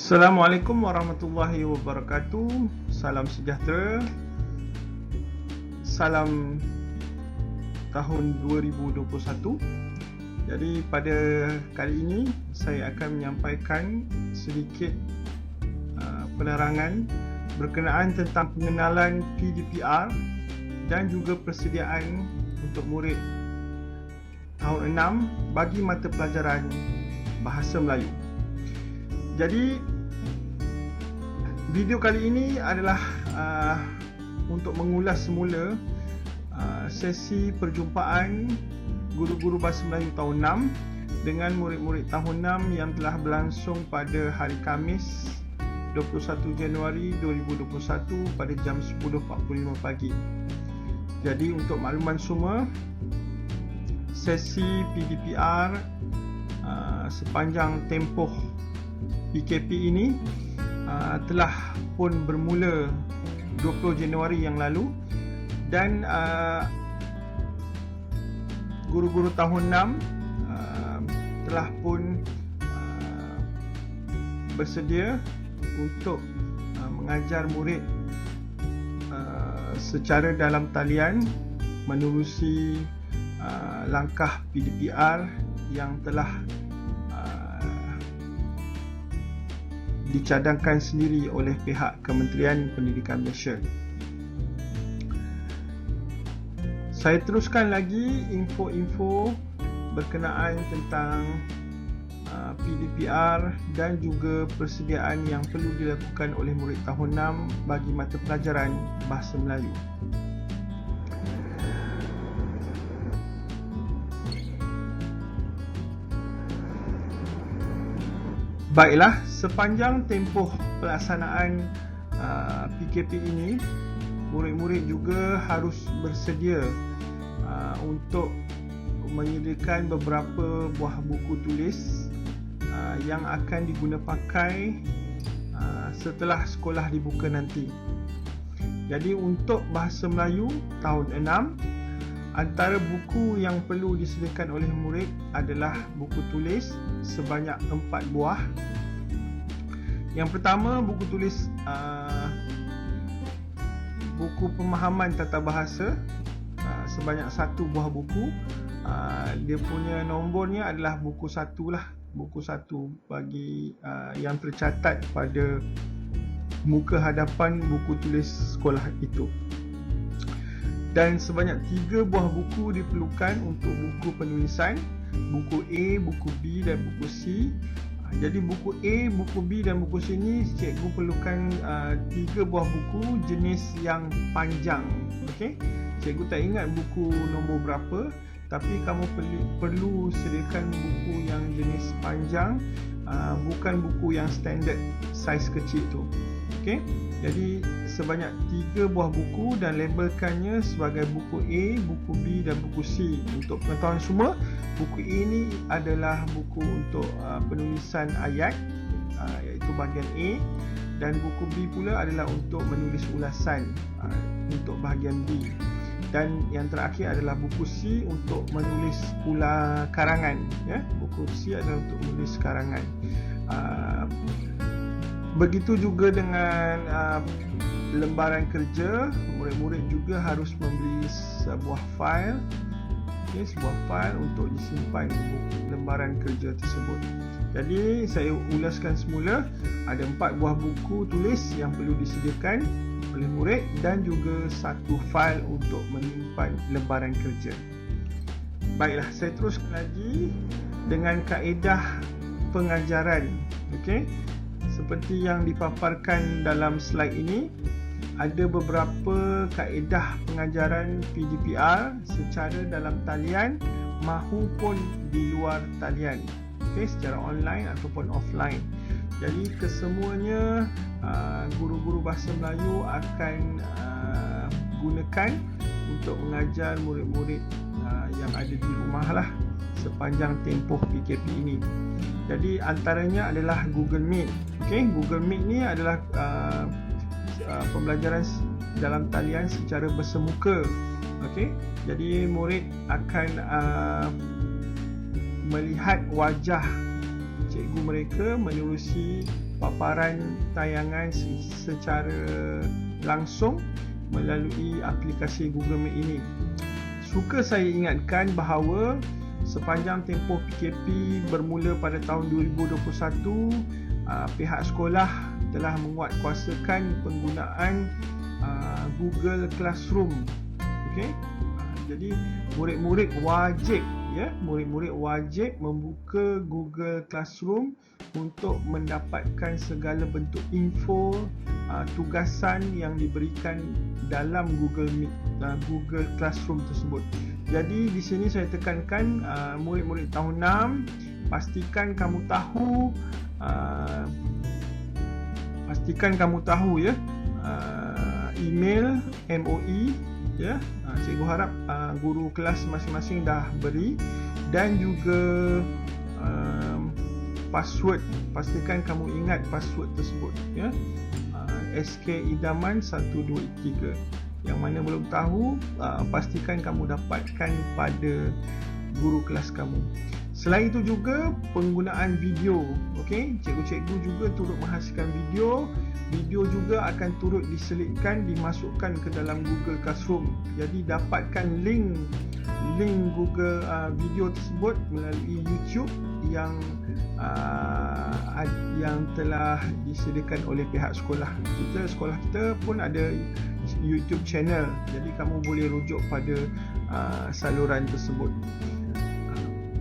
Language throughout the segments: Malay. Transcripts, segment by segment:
Assalamualaikum warahmatullahi wabarakatuh. Salam sejahtera. Salam tahun 2021. Jadi pada kali ini saya akan menyampaikan sedikit penerangan berkenaan tentang pengenalan PDPR dan juga persediaan untuk murid tahun 6 bagi mata pelajaran Bahasa Melayu. Jadi video kali ini adalah untuk mengulas semula sesi perjumpaan guru-guru Bahasa Melayu tahun 6 dengan murid-murid tahun 6 yang telah berlangsung pada hari Khamis 21 Januari 2021 pada jam 10.45 pagi. Jadi untuk makluman semua, sesi PDPR sepanjang tempoh PKP ini telah pun bermula 20 Januari yang lalu dan guru-guru tahun 6 telah pun bersedia untuk mengajar murid secara dalam talian menerusi langkah PDPR yang telah dicadangkan sendiri oleh pihak Kementerian Pendidikan Malaysia. Saya teruskan lagi info-info berkenaan tentang PDPR dan juga persediaan yang perlu dilakukan oleh murid tahun 6 bagi mata pelajaran Bahasa Melayu. Baiklah, sepanjang tempoh pelaksanaan PKP ini, murid-murid juga harus bersedia untuk menyediakan beberapa buah buku tulis yang akan diguna pakai setelah sekolah dibuka nanti. Jadi untuk Bahasa Melayu tahun 6, antara buku yang perlu disediakan oleh murid adalah buku tulis sebanyak 4 buah. Yang pertama, buku tulis buku pemahaman tata bahasa sebanyak 1 buah buku. Dia punya nombornya adalah buku 1 lah, buku 1 bagi yang tercatat pada muka hadapan buku tulis sekolah itu. Dan sebanyak 3 buah buku diperlukan untuk buku penulisan, buku A, buku B dan buku C. Jadi buku A, buku B dan buku C ni cikgu perlukan 3 buah buku jenis yang panjang. Okey. Cikgu tak ingat buku nombor berapa, tapi kamu perlu sediakan buku yang jenis panjang, bukan buku yang standard saiz kecil tu. Okey. Jadi sebanyak 3 buah buku dan labelkannya sebagai buku A, buku B dan buku C. Untuk pengetahuan semua, buku A ni adalah buku untuk penulisan ayat, iaitu bahagian A, dan buku B pula adalah untuk menulis ulasan, untuk bahagian B. Dan yang terakhir adalah buku C untuk menulis pula karangan, ya. Buku C adalah untuk menulis karangan. Begitu juga dengan lembaran kerja, murid-murid juga harus membeli sebuah fail, sebuah fail untuk disimpan lembaran kerja tersebut. Jadi saya ulaskan semula, ada 4 buah buku tulis yang perlu disediakan oleh murid dan juga 1 fail untuk menyimpan lembaran kerja. Baiklah, saya teruskan lagi dengan kaedah pengajaran. Okey. Seperti yang dipaparkan dalam slide ini, ada beberapa kaedah pengajaran PDPR secara dalam talian mahupun di luar talian, secara online ataupun offline. Jadi kesemuanya guru-guru Bahasa Melayu akan gunakan untuk mengajar murid-murid yang ada di rumah lah sepanjang tempoh PKP ini. Jadi antaranya adalah Google Meet. Google Meet ni adalah pembelajaran dalam talian secara bersemuka. Jadi murid akan melihat wajah cikgu mereka menerusi paparan tayangan secara langsung melalui aplikasi Google Meet ini. Suka saya ingatkan bahawa sepanjang tempoh PKP bermula pada tahun 2021, pihak sekolah telah menguatkuasakan penggunaan Google Classroom. Okey. Jadi murid-murid wajib membuka Google Classroom untuk mendapatkan segala bentuk info, tugasan yang diberikan dalam Google Meet, Google Classroom tersebut. Jadi di sini saya tekankan murid-murid tahun 6, pastikan kamu tahu ya, email MOE ya. Cikgu harap guru kelas masing-masing dah beri, dan juga password, pastikan kamu ingat password tersebut ya. SK Idaman 123. Yang mana belum tahu, pastikan kamu dapatkan pada guru kelas kamu. Selain itu juga penggunaan video. Okey, cikgu-cikgu juga turut menghasilkan video. Video juga akan turut diselitkan, dimasukkan ke dalam Google Classroom. Jadi dapatkan link Google video tersebut melalui YouTube yang telah disediakan oleh pihak sekolah. Sekolah kita pun ada YouTube channel. Jadi kamu boleh rujuk pada saluran tersebut.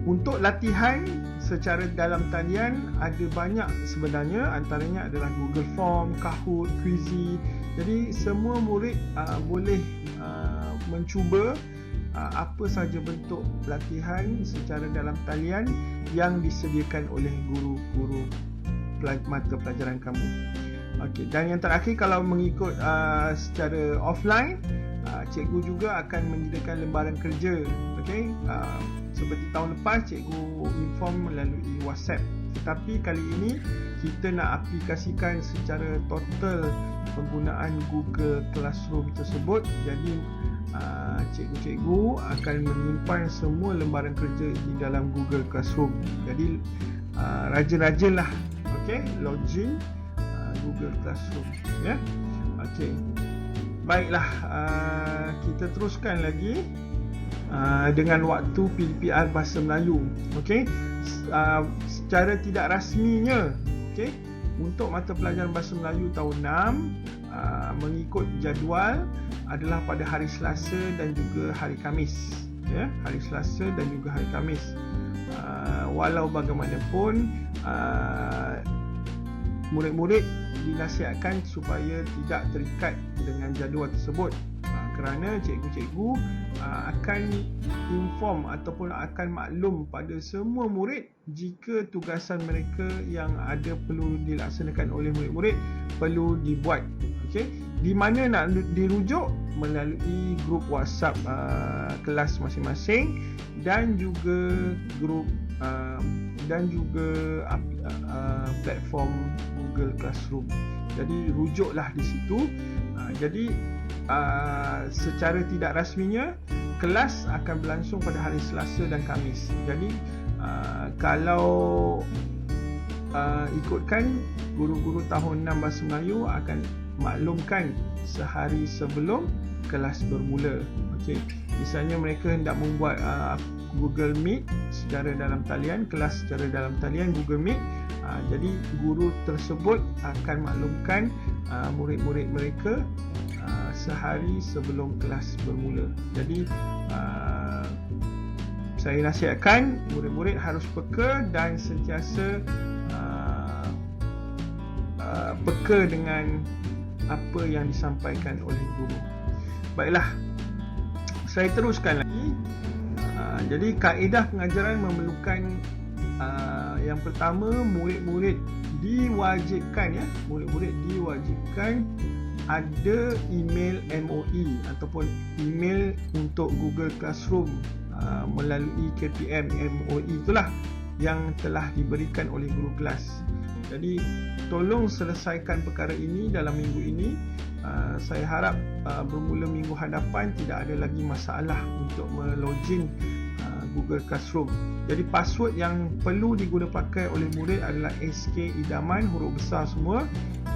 Untuk latihan secara dalam talian ada banyak sebenarnya, antaranya adalah Google Form, Kahoot, Quizzy. Jadi semua murid boleh mencuba apa sahaja bentuk latihan secara dalam talian yang disediakan oleh guru-guru mata pelajaran kamu. Okey, dan yang terakhir, kalau mengikut secara offline, cikgu juga akan menyediakan lembaran kerja. Okey, seperti tahun lepas cikgu inform melalui WhatsApp, tetapi kali ini kita nak aplikasikan secara total penggunaan Google Classroom tersebut. Jadi cikgu-cikgu akan menyimpan semua lembaran kerja di dalam Google Classroom. Jadi rajin-rajinlah login Google Classroom ya. Okey, baiklah, kita teruskan lagi dengan waktu PDPR Bahasa Melayu. Okey, secara tidak rasminya, okey, untuk mata pelajaran Bahasa Melayu tahun 6 mengikut jadual adalah pada hari Selasa dan juga hari Khamis ya, hari Selasa dan juga hari Khamis. Walau bagaimanapun, murid-murid dinasihatkan supaya tidak terikat dengan jadual tersebut, kerana cikgu-cikgu akan inform ataupun akan maklum pada semua murid jika tugasan mereka yang ada perlu dilaksanakan oleh murid-murid perlu dibuat. Okey, di mana nak dirujuk? Melalui grup WhatsApp kelas masing-masing dan juga grup dan juga platform Google Classroom. Jadi rujuklah di situ. Jadi secara tidak rasminya kelas akan berlangsung pada hari Selasa dan Khamis. Jadi kalau ikutkan, guru-guru tahun 6 Bahasa Melayu akan maklumkan sehari sebelum kelas bermula. Okey, misalnya mereka hendak membuat Google Meet secara dalam talian, kelas secara dalam talian Google Meet. Jadi guru tersebut akan maklumkan murid-murid mereka sehari sebelum kelas bermula. Jadi saya nasihatkan murid-murid harus peka dan sentiasa peka dengan apa yang disampaikan oleh guru. Baiklah, saya teruskan lagi. Jadi kaedah pengajaran memerlukan yang pertama, murid-murid diwajibkan ada email MOE ataupun email untuk Google Classroom melalui KPM MOE itulah yang telah diberikan oleh guru kelas. Jadi tolong selesaikan perkara ini dalam minggu ini. Saya harap bermula minggu hadapan tidak ada lagi masalah untuk melogin Google Classroom. Jadi password yang perlu diguna pakai oleh murid adalah SK idaman, huruf besar semua,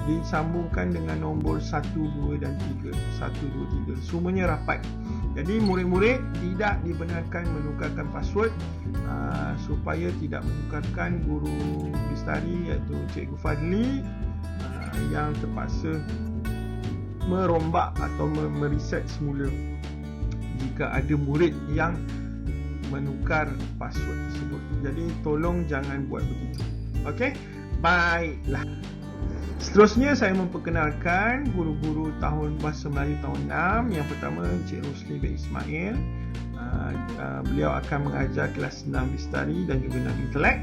disambungkan dengan nombor 1, 2 dan 3. 1, 2, 3. Semuanya rapat. Jadi murid-murid tidak dibenarkan menukarkan password supaya tidak menukarkan guru lestari iaitu Cikgu Fadli yang terpaksa merombak atau mereset semula jika ada murid yang menukar password tersebut. Jadi tolong jangan buat begitu. Okey? Baiklah. Seterusnya saya memperkenalkan guru-guru tahun Bahasa Melayu tahun 6. Yang pertama Encik Rosli bin Ismail. Beliau akan mengajar kelas 6 lestari dan juga 6 intelek.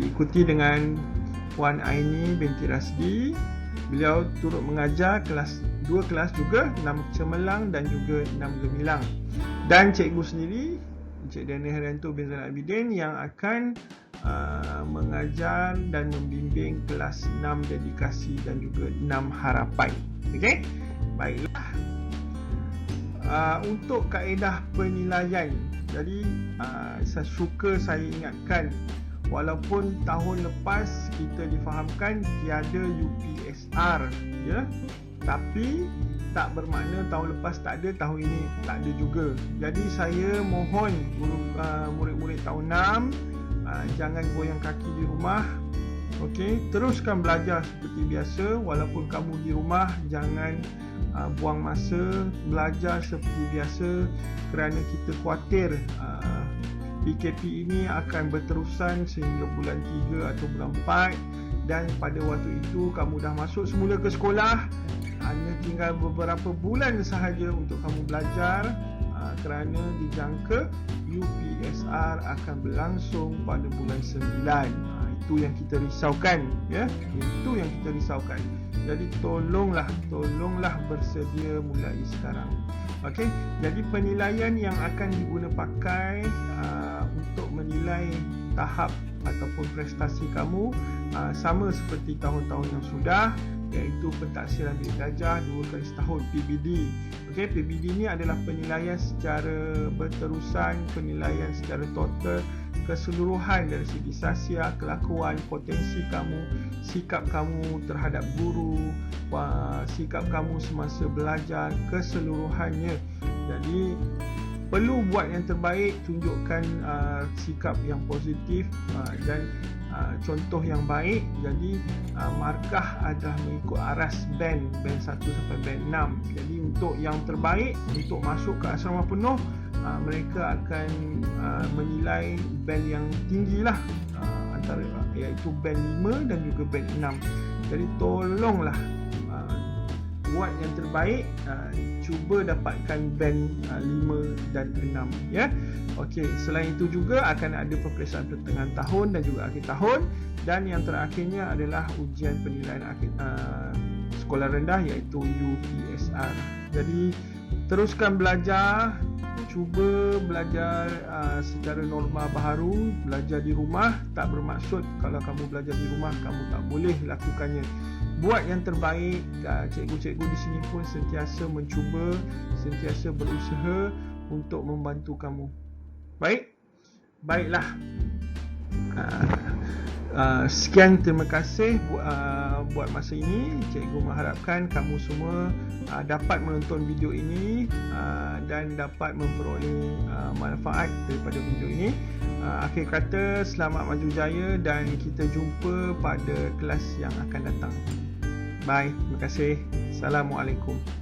Diikuti dengan Puan Aini binti Rasdi. Beliau turut mengajar dua kelas juga, 6 Cemerlang dan juga 6 Gemilang. Dan cikgu sendiri Encik Daniel Herianto bin Zainal Abidin yang akan mengajar dan membimbing kelas 6 dedikasi dan juga 6 harapan. Okey? Baiklah. Untuk kaedah penilaian, jadi saya ingatkan, walaupun tahun lepas kita difahamkan tiada UPSR, ya, tapi tak bermakna tahun lepas tak ada, tahun ini tak ada juga. Jadi saya mohon murid-murid tahun 6 jangan goyang kaki di rumah. Okey, teruskan belajar seperti biasa. Walaupun kamu di rumah, jangan buang masa, belajar seperti biasa, kerana kita khawatir PKP ini akan berterusan sehingga bulan 3 atau bulan 4, dan pada waktu itu kamu dah masuk semula ke sekolah. Hanya tinggal beberapa bulan sahaja untuk kamu belajar, kerana dijangka UPSR akan berlangsung pada bulan 9. Itu yang kita risaukan, ya. Itu yang kita risaukan. Jadi tolonglah bersedia mulai sekarang. Okey, jadi penilaian yang akan diguna pakai untuk menilai tahap ataupun prestasi kamu sama seperti tahun-tahun yang sudah, iaitu pentaksiran bilik darjah 2 kali setahun, PBD. Okey, PBD ni adalah penilaian secara berterusan, penilaian secara total keseluruhan dari segi sasiah, kelakuan, potensi kamu, sikap kamu terhadap guru, sikap kamu semasa belajar, keseluruhannya. Jadi perlu buat yang terbaik, tunjukkan sikap yang positif dan contoh yang baik. Jadi markah adalah mengikut aras band 1 sampai band 6. Jadi untuk yang terbaik, untuk masuk ke asrama penuh, mereka akan menilai band yang tinggi lah, antara iaitu band 5 dan juga band 6. Jadi tolonglah buat yang terbaik, cuba dapatkan band 5 dan 6, ya. Okey, selain itu juga akan ada peperiksaan pertengahan tahun dan juga akhir tahun, dan yang terakhirnya adalah ujian penilaian akhir sekolah rendah iaitu UPSR. Jadi teruskan belajar, cuba belajar secara norma baharu. Belajar di rumah tak bermaksud kalau kamu belajar di rumah kamu tak boleh lakukannya. Buat yang terbaik. Cikgu-cikgu di sini pun sentiasa mencuba, sentiasa berusaha untuk membantu kamu. Baiklah. Sekian, terima kasih buat masa ini. Cikgu mengharapkan kamu semua dapat menonton video ini dan dapat memperoleh manfaat daripada video ini. Akhir kata, selamat maju jaya dan kita jumpa pada kelas yang akan datang. Bye, terima kasih. Assalamualaikum.